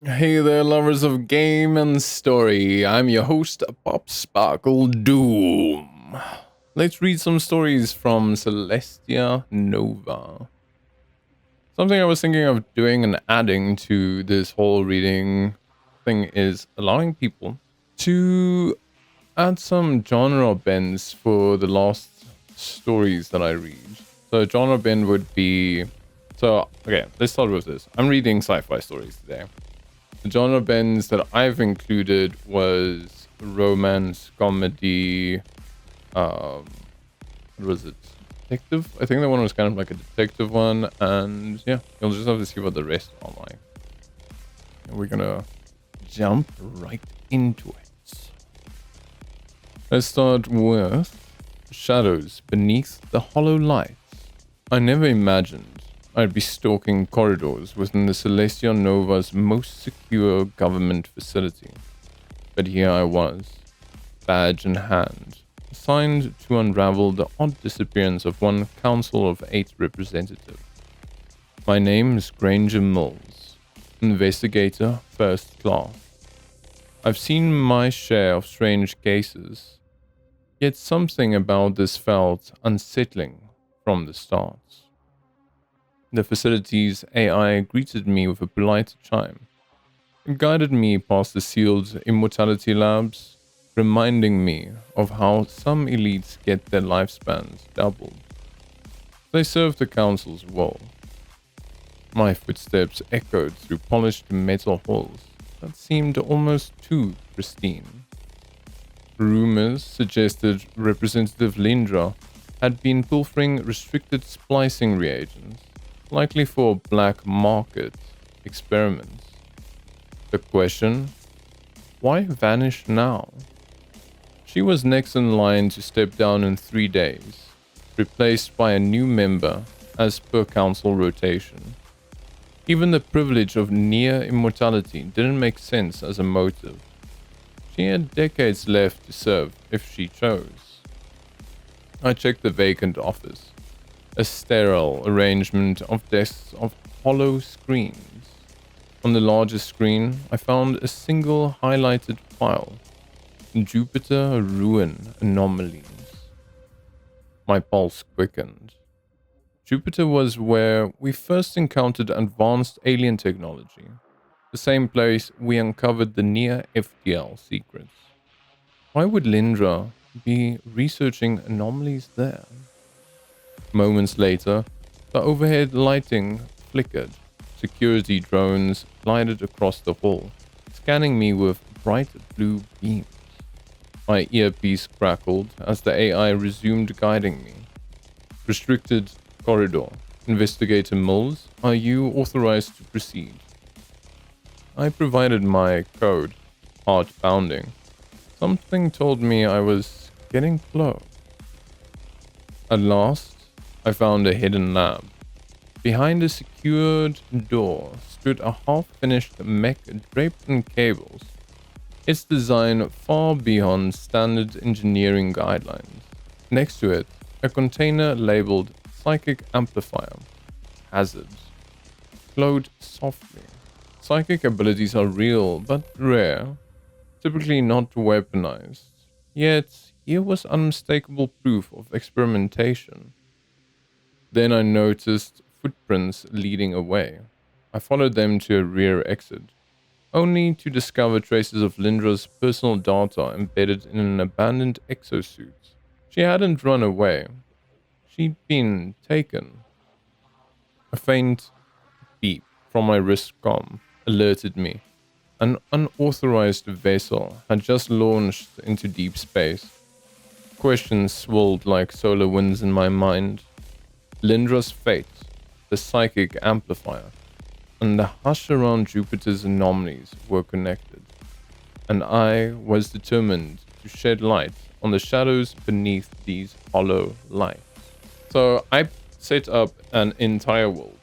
Hey there, lovers of game and story. I'm your host, Pop Sparkle Doom. Let's read some stories from Celestia Nova. Something I was thinking of doing and adding to this whole reading thing is allowing people to add some genre bends for the last stories that I read. So, genre bend would be. So, okay, let's start with this. I'm reading sci fi stories today. The genre bends that I've included was romance, comedy, um, what was it? Detective? I think that one was kind of like a detective one, and yeah, you'll just have to see what the rest are like. And we're gonna jump right into it. Let's start with shadows beneath the hollow lights. I never imagined I'd be stalking corridors within the Celestia Nova's most secure government facility. But here I was, badge in hand, assigned to unravel the odd disappearance of one Council of Eight representative. My name is Granger Mills, investigator first class. I've seen my share of strange cases, yet something about this felt unsettling from the start. The facility's AI greeted me with a polite chime. It guided me past the sealed immortality labs, reminding me of how some elites get their lifespans doubled. They serve the council's well. My footsteps echoed through polished metal halls that seemed almost too pristine. Rumors suggested Representative Lindra had been pilfering restricted splicing reagents, likely for black market experiments. The question, why vanish now? She was next in line to step down in 3 days, replaced by a new member as per council rotation. Even the privilege of near immortality didn't make sense as a motive. She had decades left to serve if she chose. I checked the vacant office, a sterile arrangement of desks of hollow screens. On the largest screen, I found a single highlighted file, Jupiter Ruin Anomalies. My pulse quickened. Jupiter was where we first encountered advanced alien technology, the same place we uncovered the near FTL secrets. Why would Lindra be researching anomalies there? Moments later, the overhead lighting flickered. Security drones glided across the hall, scanning me with bright blue beams. My earpiece crackled as the AI resumed guiding me. Restricted corridor. Investigator Mills, are you authorized to proceed? I provided my code, heart pounding. Something told me I was getting close. At last, I found a hidden lab. Behind a secured door stood a half-finished mech draped in cables, its design far beyond standard engineering guidelines. Next to it, a container labeled Psychic Amplifier, Hazards, glowed softly. Psychic abilities are real, but rare, typically not weaponized. Yet, here was unmistakable proof of experimentation. Then I noticed footprints leading away. I followed them to a rear exit, only to discover traces of Lindra's personal data embedded in an abandoned exosuit. She hadn't run away. She'd been taken. A faint beep from my wrist com alerted me. An unauthorized vessel had just launched into deep space. Questions swirled like solar winds in my mind. Lindra's fate, the psychic amplifier, and the hush around Jupiter's anomalies were connected, and I was determined to shed light on the shadows beneath these hollow lights. So I set up an entire world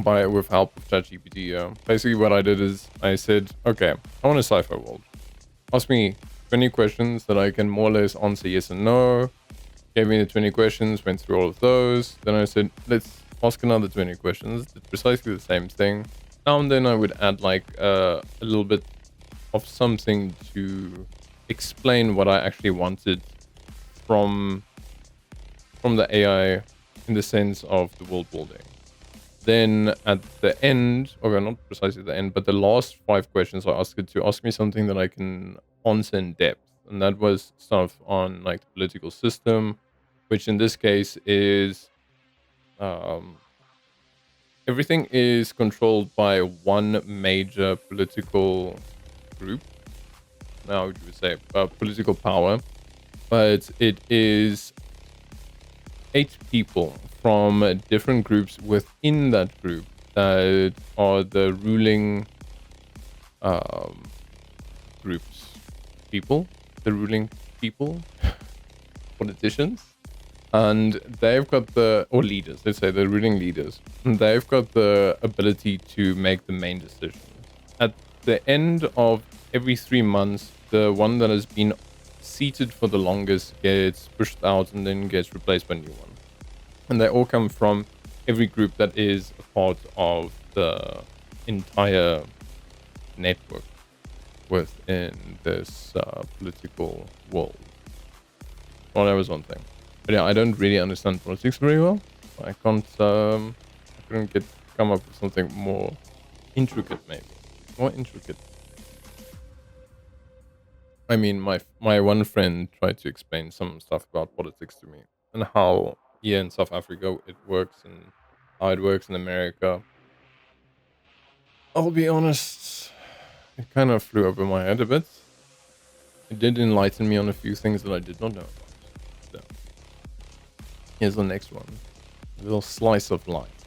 with help of ChatGPT. Basically, what I did is I said, okay, I want a sci-fi world. Ask me 20 questions that I can more or less answer yes and no. Gave me the 20 questions, went through all of those. Then I said, let's ask another 20 questions, did precisely the same thing. now and then I would add like a little bit of something to explain what I actually wanted from the AI in the sense of the world building. Then at the end, or not precisely the end, but the last 5 questions, I asked it to ask me something that I can answer in depth. And that was stuff on like the political system, which in this case is um, everything is controlled by one major political group. Now, would you say political power, but it is 8 people from different groups within that group that are the ruling um, groups, the ruling people, politicians, and they've got or leaders, let's say the ruling leaders, and they've got the ability to make the main decision. At the end of every 3 months, the one that has been seated for the longest gets pushed out and then gets replaced by a new one. And they all come from every group that is a part of the entire network within this political world. Well, that was one thing. But yeah, I don't really understand politics very well. I couldn't come up with something more intricate, maybe. More intricate. I mean, my one friend tried to explain some stuff about politics to me and how here in South Africa it works and how it works in America. I'll be honest, it kind of flew over my head a bit. It did enlighten me on a few things that I did not know about. So, here's the next one. A little slice of life.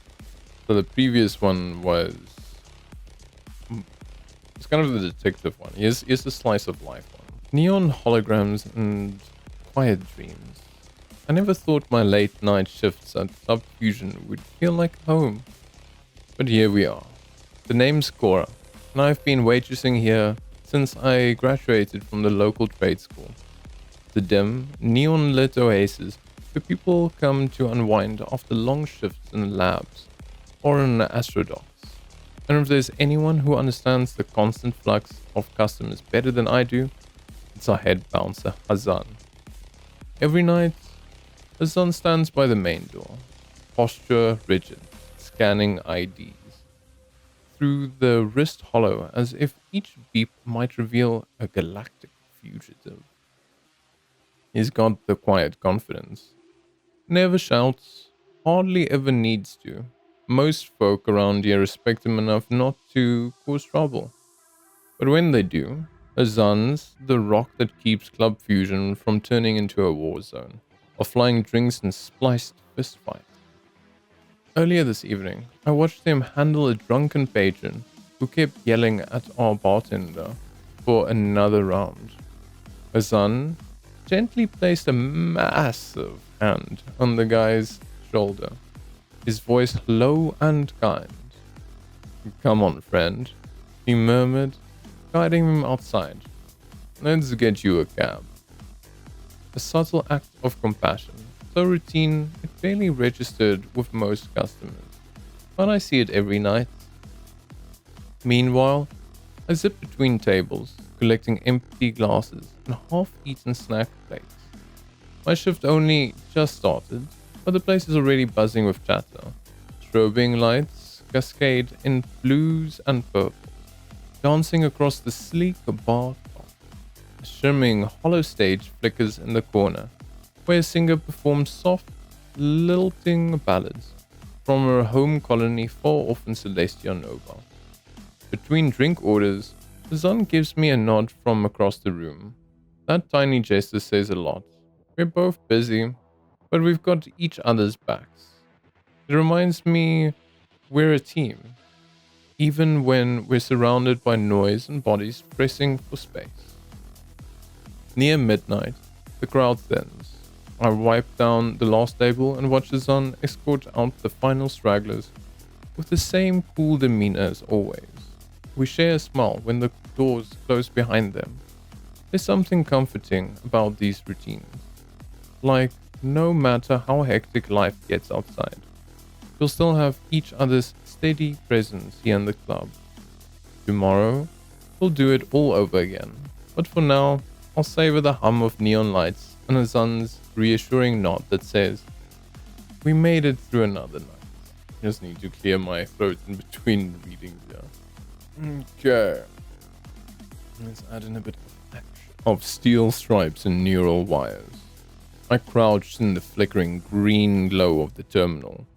So the previous one was... It's kind of the detective one. Here's the slice of life one. Neon holograms and quiet dreams. I never thought my late night shifts at Subfusion would feel like home. But here we are. The name's Cora, and I've been waitressing here since I graduated from the local trade school. The dim, neon-lit oasis where people come to unwind after long shifts in the labs or in the astrodocks. And if there's anyone who understands the constant flux of customers better than I do, it's our head bouncer, Hazan. Every night, Hazan stands by the main door, posture rigid, scanning IDs. Through the wrist hollow as if each beep might reveal a galactic fugitive. He's got the quiet confidence. Never shouts, hardly ever needs to. Most folk around here respect him enough not to cause trouble. But when they do, Azan's the rock that keeps Club Fusion from turning into a war zone, or flying drinks and spliced fistfights. Earlier this evening, I watched him handle a drunken patron who kept yelling at our bartender for another round. Azan gently placed a massive hand on the guy's shoulder, his voice low and kind. "Come on, friend," he murmured, guiding him outside. "Let's get you a cab." A subtle act of compassion, so routine it barely registered with most customers, but I see it every night. Meanwhile, I zip between tables, collecting empty glasses and half-eaten snack plates. My shift only just started, but the place is already buzzing with chatter. Strobing lights cascade in blues and purples, dancing across the sleek bar top. A shimmering hollow stage flickers in the corner, where a singer performs soft, lilting ballads from her home colony far off in Celestia Nova. Between drink orders, the sun gives me a nod from across the room. That tiny gesture says a lot. We're both busy, but we've got each other's backs. It reminds me we're a team, even when we're surrounded by noise and bodies pressing for space. Near midnight, the crowd thins. I wipe down the last table and watch the sun escort out the final stragglers with the same cool demeanor as always. We share a smile when the doors close behind them. There's something comforting about these routines. Like, no matter how hectic life gets outside, we'll still have each other's steady presence here in the club. Tomorrow, we'll do it all over again. But for now, I'll savor the hum of neon lights and a sun's reassuring nod that says, we made it through another night. Just need to clear my throat in between readings here. Okay. Let's add in a bit of action. Of steel stripes and neural wires. I crouched in the flickering green glow of the terminal.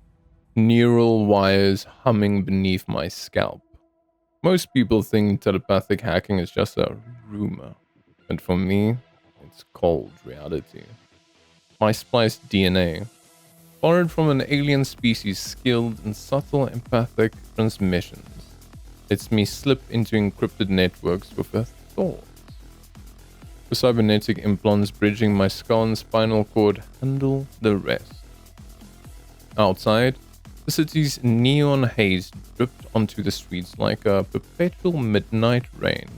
Neural wires humming beneath my scalp. Most people think telepathic hacking is just a rumor. But for me, it's cold reality. My spliced DNA, borrowed from an alien species skilled in subtle empathic transmissions, lets me slip into encrypted networks with a thought. The cybernetic implants bridging my skull and spinal cord handle the rest. Outside, the city's neon haze dripped onto the streets like a perpetual midnight rain.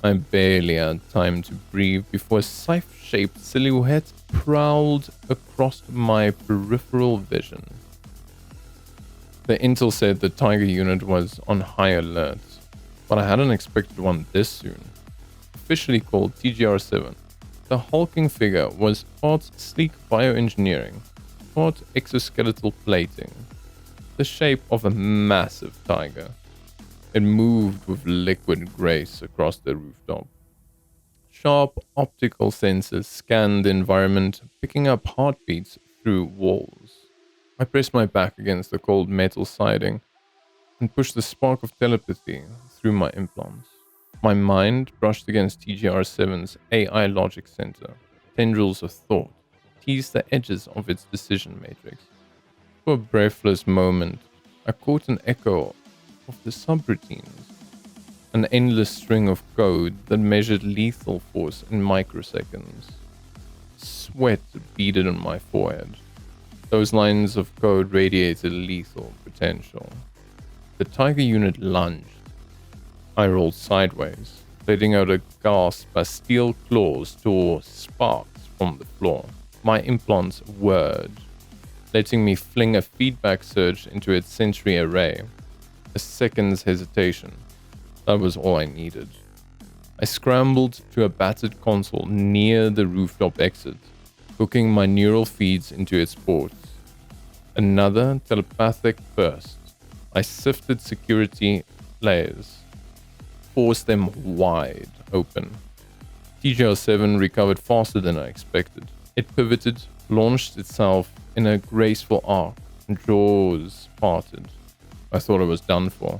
I barely had time to breathe before a scythe-shaped silhouette prowled across my peripheral vision. The intel said the Tiger unit was on high alert, but I hadn't expected one this soon. Officially called TGR-7, the hulking figure was part sleek bioengineering, part exoskeletal plating, the shape of a massive tiger. It moved with liquid grace across the rooftop. Sharp optical sensors scanned the environment, picking up heartbeats through walls. I pressed my back against the cold metal siding and pushed the spark of telepathy through my implants. My mind brushed against TGR-7's AI logic center. Tendrils of thought teased the edges of its decision matrix. For a breathless moment, I caught an echo of the subroutines, an endless string of code that measured lethal force in microseconds. Sweat beaded on my forehead. Those lines of code radiated lethal potential. The Tiger unit lunged. I rolled sideways, letting out a gasp as steel claws tore sparks from the floor. My implants whirred, letting me fling a feedback surge into its sensory array. A second's hesitation. That was all I needed. I scrambled to a battered console near the rooftop exit, hooking my neural feeds into its ports. Another telepathic burst. I sifted security layers, forced them wide open. TGR-7 recovered faster than I expected. It pivoted, launched itself in a graceful arc, and jaws parted. I thought I was done for.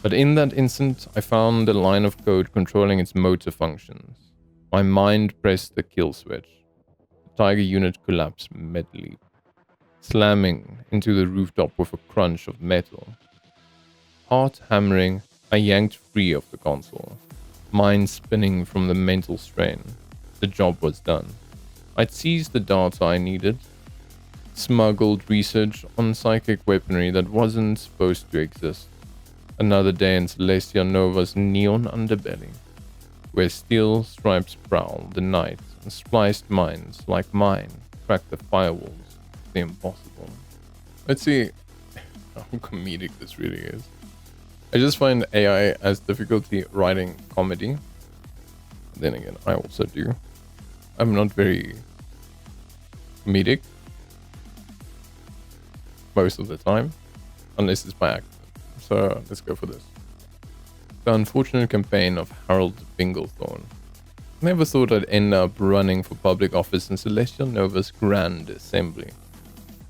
But in that instant, I found a line of code controlling its motor functions. My mind pressed the kill switch. The Tiger unit collapsed mid-leap, slamming into the rooftop with a crunch of metal. Heart hammering, I yanked free of the console, mind spinning from the mental strain. The job was done. I'd seized the data I needed, smuggled research on psychic weaponry that wasn't supposed to exist. Another day in Celestia Nova's neon underbelly, where steel stripes prowl the night and spliced minds like mine crack the firewalls of the impossible. Let's see how comedic this really is. I just find AI as difficulty writing comedy. Then again, I also do. I'm not very comedic most of the time, unless it's by accident. So let's go for this. The unfortunate campaign of Harold Binglethorn. Never thought I'd end up running for public office in Celestia Nova's Grand Assembly.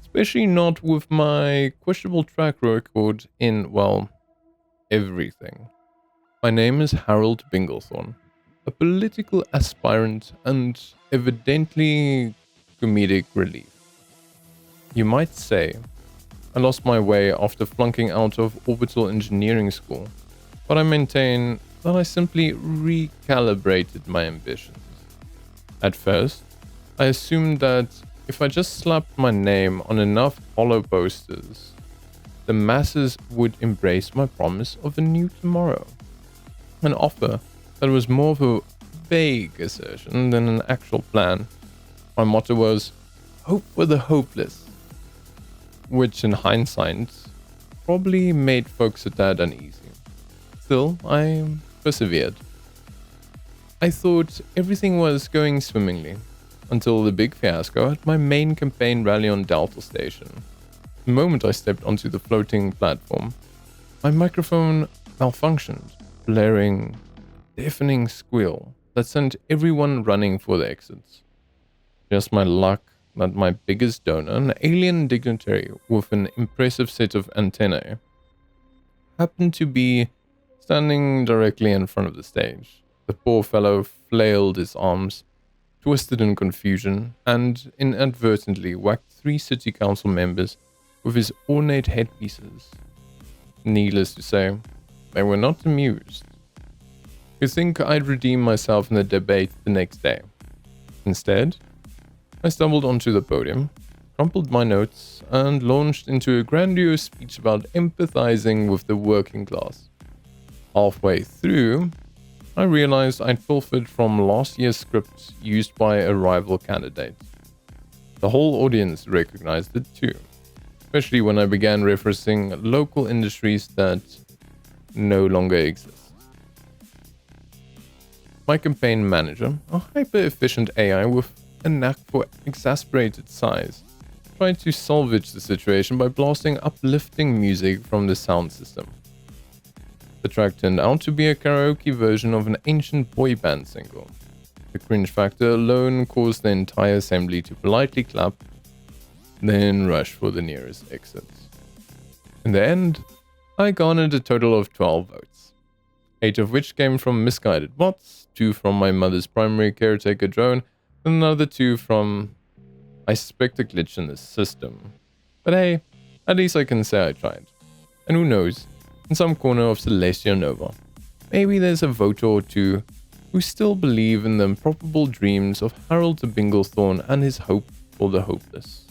Especially not with my questionable track record in, well, everything. My name is Harold Binglethorn, a political aspirant and evidently comedic relief. You might say I lost my way after flunking out of orbital engineering school, but I maintain that I simply recalibrated my ambitions. At first, I assumed that if I just slapped my name on enough hollow posters, the masses would embrace my promise of a new tomorrow. An offer that was more of a vague assertion than an actual plan. My motto was, hope for the hopeless. which in hindsight probably made folks a tad uneasy. Still, I persevered. I thought everything was going swimmingly, until the big fiasco at my main campaign rally on Delta Station. The moment I stepped onto the floating platform, my microphone malfunctioned, blaring a deafening squeal that sent everyone running for the exits. Just my luck that my biggest donor, an alien dignitary with an impressive set of antennae, happened to be standing directly in front of the stage. The poor fellow flailed his arms, twisted in confusion, and inadvertently whacked 3 city council members with his ornate headpieces. Needless to say, they were not amused. You'd think I'd redeem myself in the debate the next day. Instead, I stumbled onto the podium, crumpled my notes, and launched into a grandiose speech about empathizing with the working class. Halfway through, I realized I'd pilfered from last year's script used by a rival candidate. The whole audience recognized it too, especially when I began referencing local industries that no longer exist. My campaign manager, a hyper-efficient AI with a knack for exasperated sighs, tried to salvage the situation by blasting uplifting music from the sound system. The track turned out to be a karaoke version of an ancient boy band single. The cringe factor alone caused the entire assembly to politely clap, then rush for the nearest exits. In the end, I garnered a total of 12 votes, 8 of which came from misguided bots, 2 from my mother's primary caretaker drone, and another 2 from, I suspect, a glitch in the system. But hey, at least I can say I tried. And who knows, in some corner of Celestia Nova, maybe there's a voter or two who still believe in the improbable dreams of Harold the Binglethorn and his hope for the hopeless.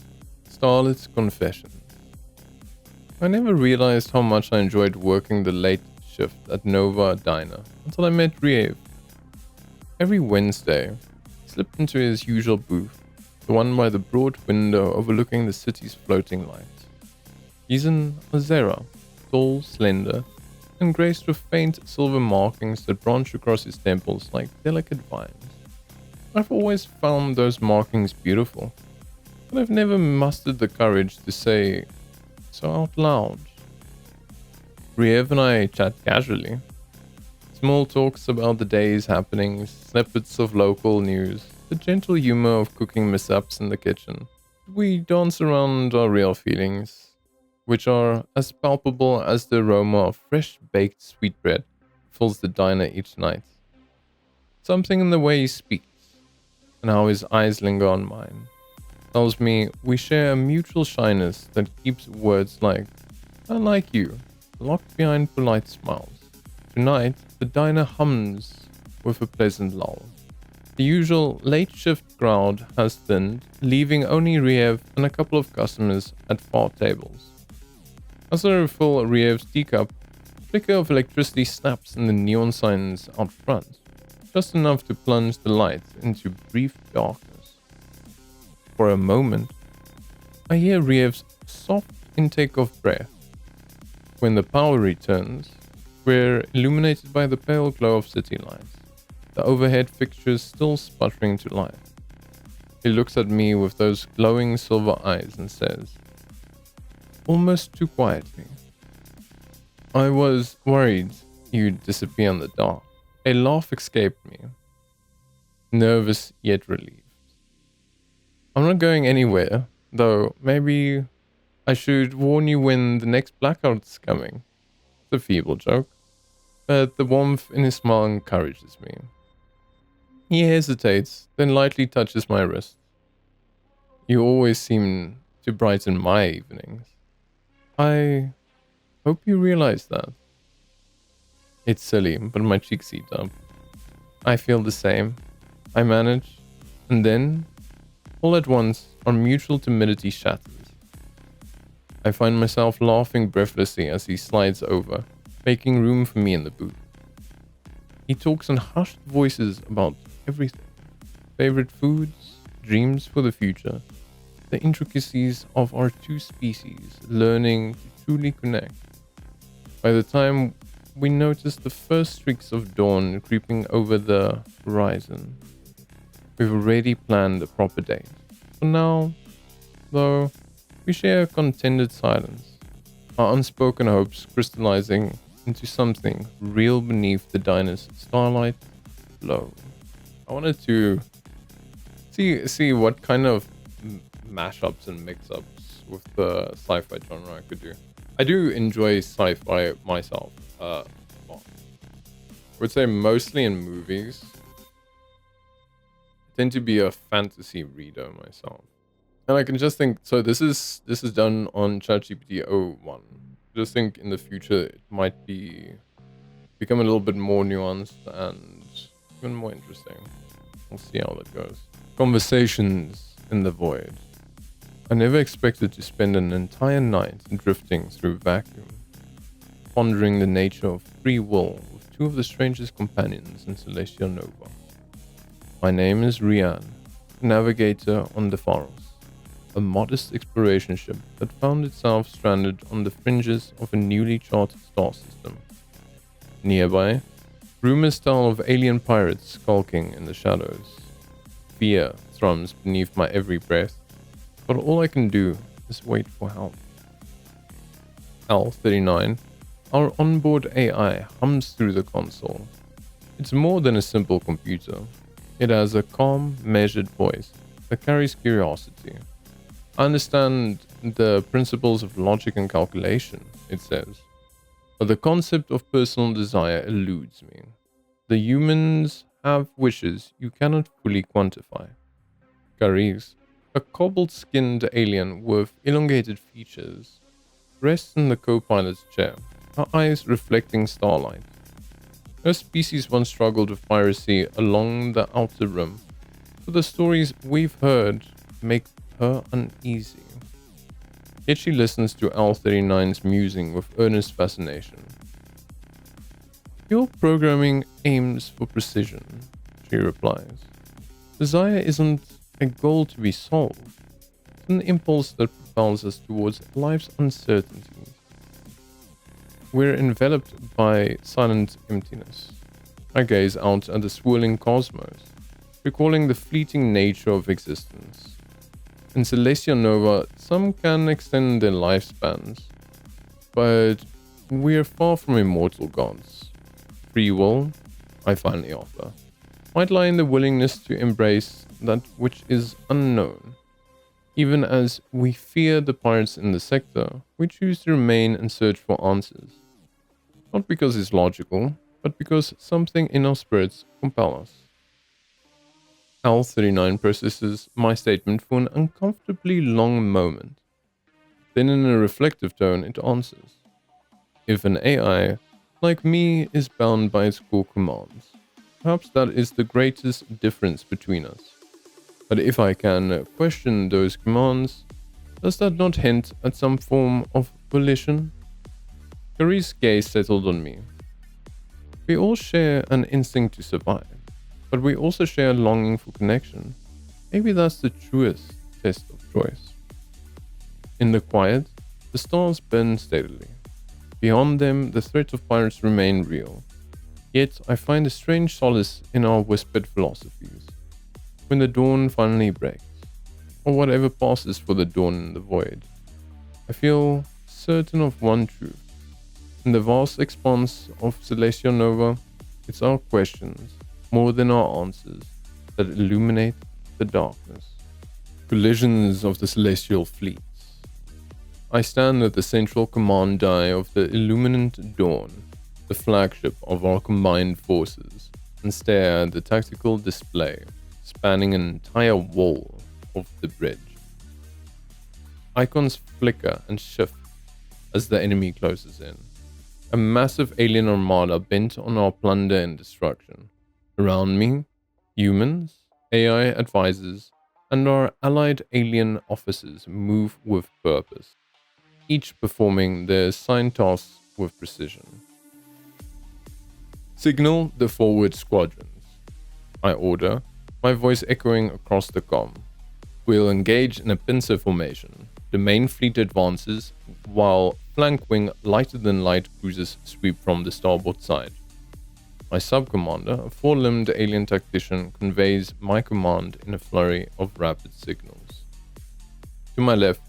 Starlit's confession. I never realized how much I enjoyed working the late shift at Nova Diner until I met Riev. Every Wednesday, he slipped into his usual booth, the one by the broad window overlooking the city's floating lights. He's an Azera, tall, slender, and graced with faint silver markings that branch across his temples like delicate vines. I've always found those markings beautiful, but I've never mustered the courage to say so out loud. Riev and I chat casually. Small talks about the day's happenings, snippets of local news, the gentle humor of cooking mishaps in the kitchen. We dance around our real feelings, which are as palpable as the aroma of fresh baked sweetbread fills the diner each night. Something in the way he speaks, and how his eyes linger on mine, tells me we share a mutual shyness that keeps words like, I like you, locked behind polite smiles. Tonight, the diner hums with a pleasant lull. The usual late shift crowd has thinned, leaving only Riev and a couple of customers at far tables. As I refill Riev's teacup, a flicker of electricity snaps in the neon signs out front, just enough to plunge the light into brief darkness. For a moment, I hear Riev's soft intake of breath. When the power returns, we're illuminated by the pale glow of city lights, the overhead fixtures still sputtering to life. He looks at me with those glowing silver eyes and says, almost too quietly, I was worried you'd disappear in the dark. A laugh escaped me, nervous yet relieved. I'm not going anywhere, though maybe I should warn you when the next blackout's coming. It's a feeble joke, but the warmth in his smile encourages me. He hesitates, then lightly touches my wrist. You always seem to brighten my evenings. I hope you realize that. It's silly, but my cheeks heat up. I feel the same. I manage, and then, all at once, our mutual timidity shatters. I find myself laughing breathlessly as he slides over, making room for me in the booth. He talks in hushed voices about everything. Favorite foods, dreams for the future, the intricacies of our two species learning to truly connect. By the time we notice the first streaks of dawn creeping over the horizon, we've already planned a proper date. For now, though, we share a contented silence, our unspoken hopes crystallizing into something real beneath the diner's starlight glow. I wanted to see what kind of mashups and mix-ups with the sci-fi genre I could do. I do enjoy sci-fi myself. Well, I would say mostly in movies. I tend to be a fantasy reader myself. And I can just think, so this is done on ChatGPT 01. Just think in the future it might become a little bit more nuanced and even more interesting. We'll see how that goes. Conversations in the void. I never expected to spend an entire night drifting through vacuum, pondering the nature of free will with two of the strangest companions in Celestia Nova. My name is Rian, navigator on the Faros, a modest exploration ship that found itself stranded on the fringes of a newly charted star system. Nearby, rumors tell of alien pirates skulking in the shadows. Fear thrums beneath my every breath, but all I can do is wait for help. L39, our onboard AI, hums through the console. It's more than a simple computer. It has a calm, measured voice that carries curiosity. I understand the principles of logic and calculation, it says, but the concept of personal desire eludes me. The humans have wishes you cannot fully quantify. Caris, a cobalt-skinned alien with elongated features, rests in the co-pilot's chair, her eyes reflecting starlight. Her species once struggled with piracy along the outer rim, so the stories we've heard make her uneasy. Yet she listens to L39's musing with earnest fascination. Your programming aims for precision, she replies. Desire isn't a goal to be solved. It's an impulse that propels us towards life's uncertainties. We're enveloped by silent emptiness. I gaze out at the swirling cosmos, recalling the fleeting nature of existence. In Celestia Nova, some can extend their lifespans, but we're far from immortal gods. Free will, I finally offer, might lie in the willingness to embrace that which is unknown. Even as we fear the pirates in the sector, we choose to remain and search for answers. Not because it's logical, but because something in our spirits compel us. L39 processes my statement for an uncomfortably long moment. Then in a reflective tone it answers. If an AI, like me, is bound by its core commands, perhaps that is the greatest difference between us. But if I can question those commands, does that not hint at some form of volition? Carrie's gaze settled on me. We all share an instinct to survive, but we also share a longing for connection. Maybe that's the truest test of choice. In the quiet, the stars burn steadily. Beyond them, the threats of pirates remain real. Yet I find a strange solace in our whispered philosophies. When the dawn finally breaks, or whatever passes for the dawn in the void, I feel certain of one truth. In the vast expanse of Celestia Nova, it's our questions, more than our answers, that illuminate the darkness. Collisions of the celestial fleets. I stand at the central command die of the Illuminant Dawn, the flagship of our combined forces, and stare at the tactical display spanning an entire wall of the bridge. Icons flicker and shift as the enemy closes in. A massive alien armada bent on our plunder and destruction. Around me, humans, AI advisors, and our allied alien officers move with purpose, each performing their assigned tasks with precision. Signal the forward squadrons, I order, my voice echoing across the comm. We'll engage in a pincer formation. The main fleet advances, while flank-wing lighter-than-light cruisers sweep from the starboard side. My sub-commander, a four-limbed alien tactician, conveys my command in a flurry of rapid signals. To my left,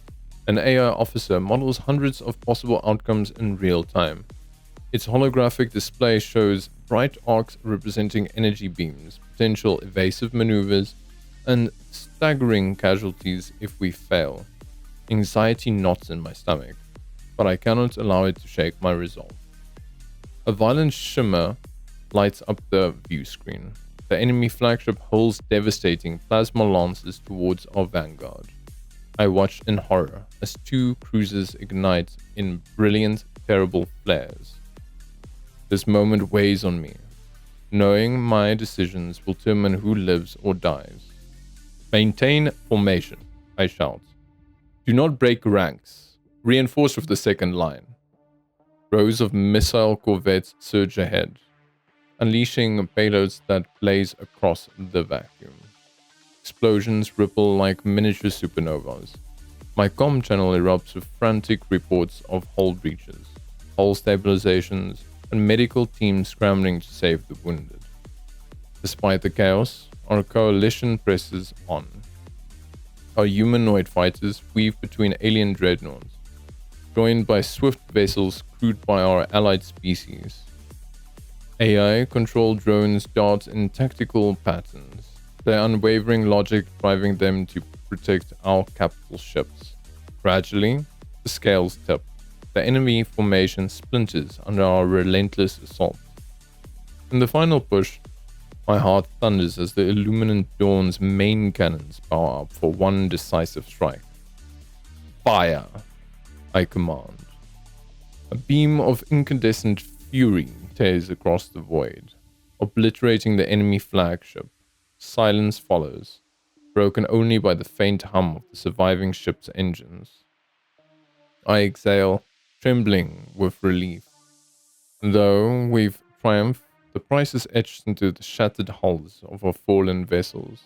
an AI officer models hundreds of possible outcomes in real time. Its holographic display shows bright arcs representing energy beams, potential evasive maneuvers, and staggering casualties if we fail. Anxiety knots in my stomach, but I cannot allow it to shake my resolve. A violent shimmer lights up the view screen. The enemy flagship hurls devastating plasma lances towards our vanguard. I watch in horror as two cruisers ignite in brilliant, terrible flares. This moment weighs on me, knowing my decisions will determine who lives or dies. Maintain formation, I shout. Do not break ranks. Reinforce with the second line. Rows of missile corvettes surge ahead, unleashing payloads that blaze across the vacuum. Explosions ripple like miniature supernovas. My comm channel erupts with frantic reports of hull breaches, hull stabilizations, and medical teams scrambling to save the wounded. Despite the chaos, our coalition presses on. Our humanoid fighters weave between alien dreadnoughts, joined by swift vessels crewed by our allied species. AI-controlled drones dart in tactical patterns, their unwavering logic driving them to protect our capital ships. Gradually, the scales tip. The enemy formation splinters under our relentless assault. In the final push, my heart thunders as the illuminant dawn's main cannons power up for one decisive strike. Fire, I command. A beam of incandescent fury tears across the void, obliterating the enemy flagship. Silence follows, broken only by the faint hum of the surviving ship's engines. I exhale, trembling with relief. Though we've triumphed, the price is etched into the shattered hulls of our fallen vessels.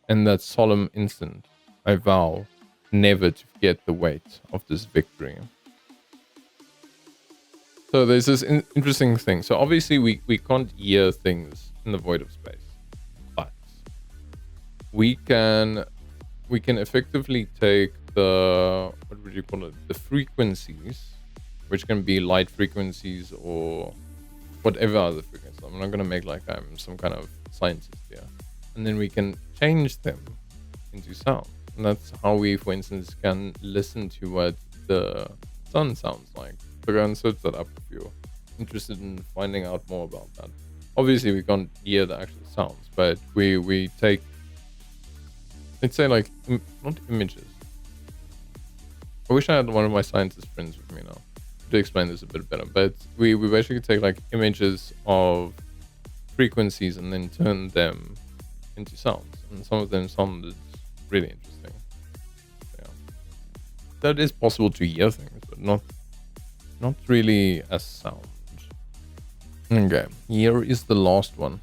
In that solemn instant, I vow never to forget the weight of this victory. So there's this interesting thing. So obviously we can't hear things in the void of space, but we can effectively take the, what would you call it, the frequencies, which can be light frequencies or whatever other frequencies. I'm not gonna make like I'm some kind of scientist here, and then we can change them into sound, and that's how we, for instance, can listen to what the sun sounds like. So go and search that up if you're interested in finding out more about that. Obviously, we can't hear the actual sounds, but we take, let's say, like not images. I wish I had one of my scientist friends with me now to explain this a bit better. But we basically take like images of frequencies and then turn them into sounds, and some of them sounded really interesting. Yeah, so it is possible to hear things, but not really as sound. Okay, here is the last one.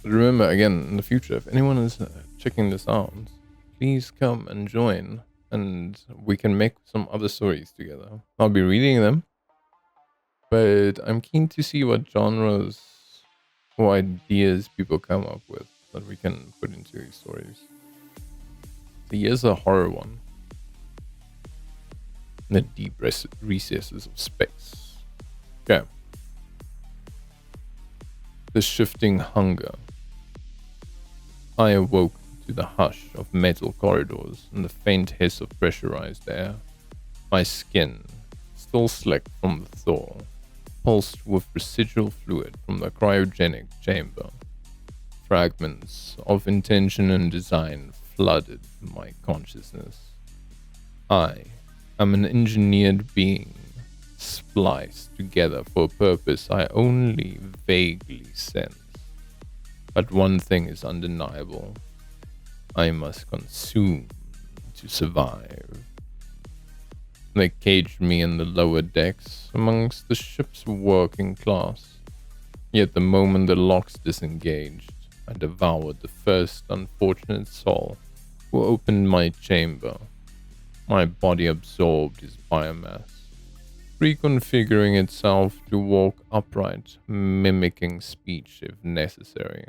But remember, again, in the future, if anyone is checking this out, please come and join, and we can make some other stories together. I'll be reading them, but I'm keen to see what genres or ideas people come up with that we can put into these stories. So here's a horror one. The deep recesses of space. Okay. The shifting hunger. I awoke to the hush of metal corridors and the faint hiss of pressurized air. My skin, still slick from the thaw, pulsed with residual fluid from the cryogenic chamber. Fragments of intention and design flooded my consciousness. I am an engineered being, spliced together for a purpose I only vaguely sense. But one thing is undeniable. I must consume to survive. They caged me in the lower decks amongst the ship's working class. Yet the moment the locks disengaged, I devoured the first unfortunate soul who opened my chamber. My body absorbed his biomass, reconfiguring itself to walk upright, mimicking speech if necessary.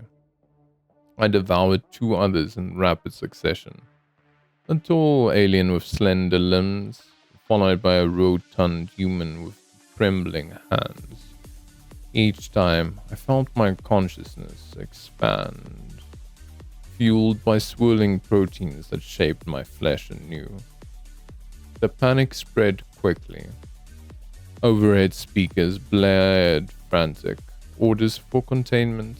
I devoured two others in rapid succession. A tall alien with slender limbs, followed by a rotund human with trembling hands. Each time, I felt my consciousness expand, fueled by swirling proteins that shaped my flesh anew. The panic spread quickly. Overhead speakers blared frantic orders for containment.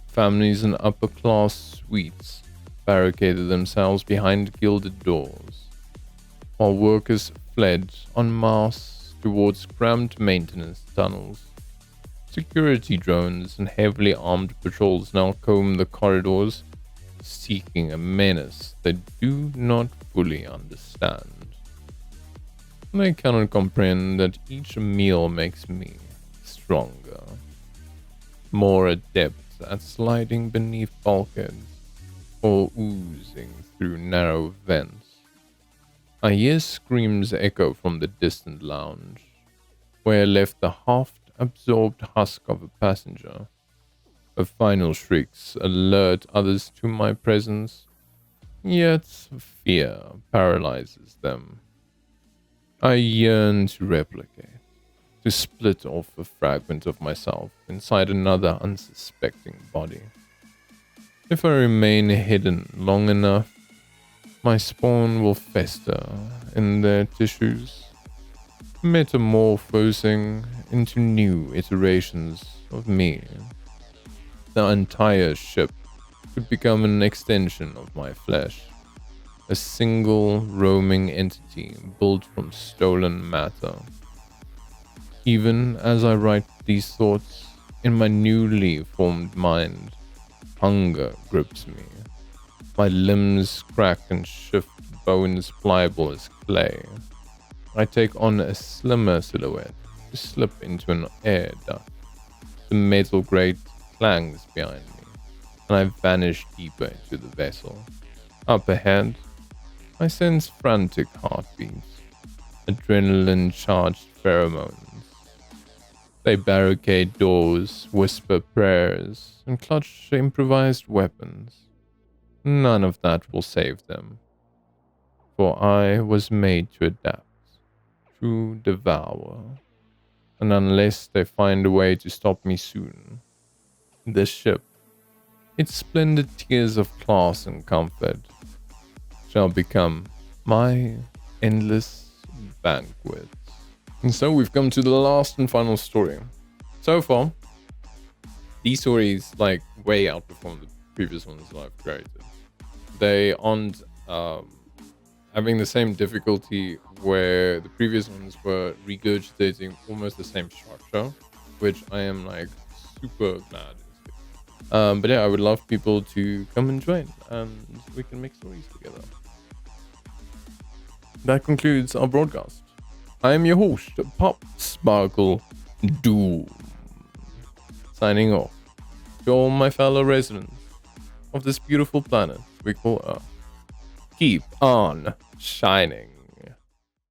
Families in upper-class suites barricaded themselves behind gilded doors, while workers fled en masse towards cramped maintenance tunnels. Security drones and heavily armed patrols now comb the corridors, seeking a menace they do not fully understand. They cannot comprehend that each meal makes me stronger, more adept at sliding beneath bulkheads or oozing through narrow vents. I hear screams echo from the distant lounge, where I left the half-absorbed husk of a passenger. Her final shrieks alert others to my presence, yet fear paralyzes them. I yearn to replicate, to split off a fragment of myself inside another unsuspecting body. If I remain hidden long enough, my spawn will fester in their tissues, metamorphosing into new iterations of me. The entire ship could become an extension of my flesh, a single roaming entity built from stolen matter. Even as I write these thoughts, in my newly formed mind, hunger grips me. My limbs crack and shift, bones pliable as clay. I take on a slimmer silhouette to slip into an air duct. The metal grate clangs behind me, and I vanish deeper into the vessel. Up ahead, I sense frantic heartbeats, adrenaline-charged pheromones. They barricade doors, whisper prayers, and clutch improvised weapons. None of that will save them, for I was made to adapt, to devour. And unless they find a way to stop me soon, this ship, its splendid tiers of class and comfort, shall become my endless banquet. And so we've come to the last and final story. So far, these stories way outperform the previous ones that I've created. They aren't having the same difficulty where the previous ones were regurgitating almost the same structure, which I am super glad is. But yeah, I would love people to come and join, and we can make stories together. That concludes our broadcast. I am your host, Pop Sparkle Doom, signing off to all my fellow residents of this beautiful planet we call Earth. Keep on shining.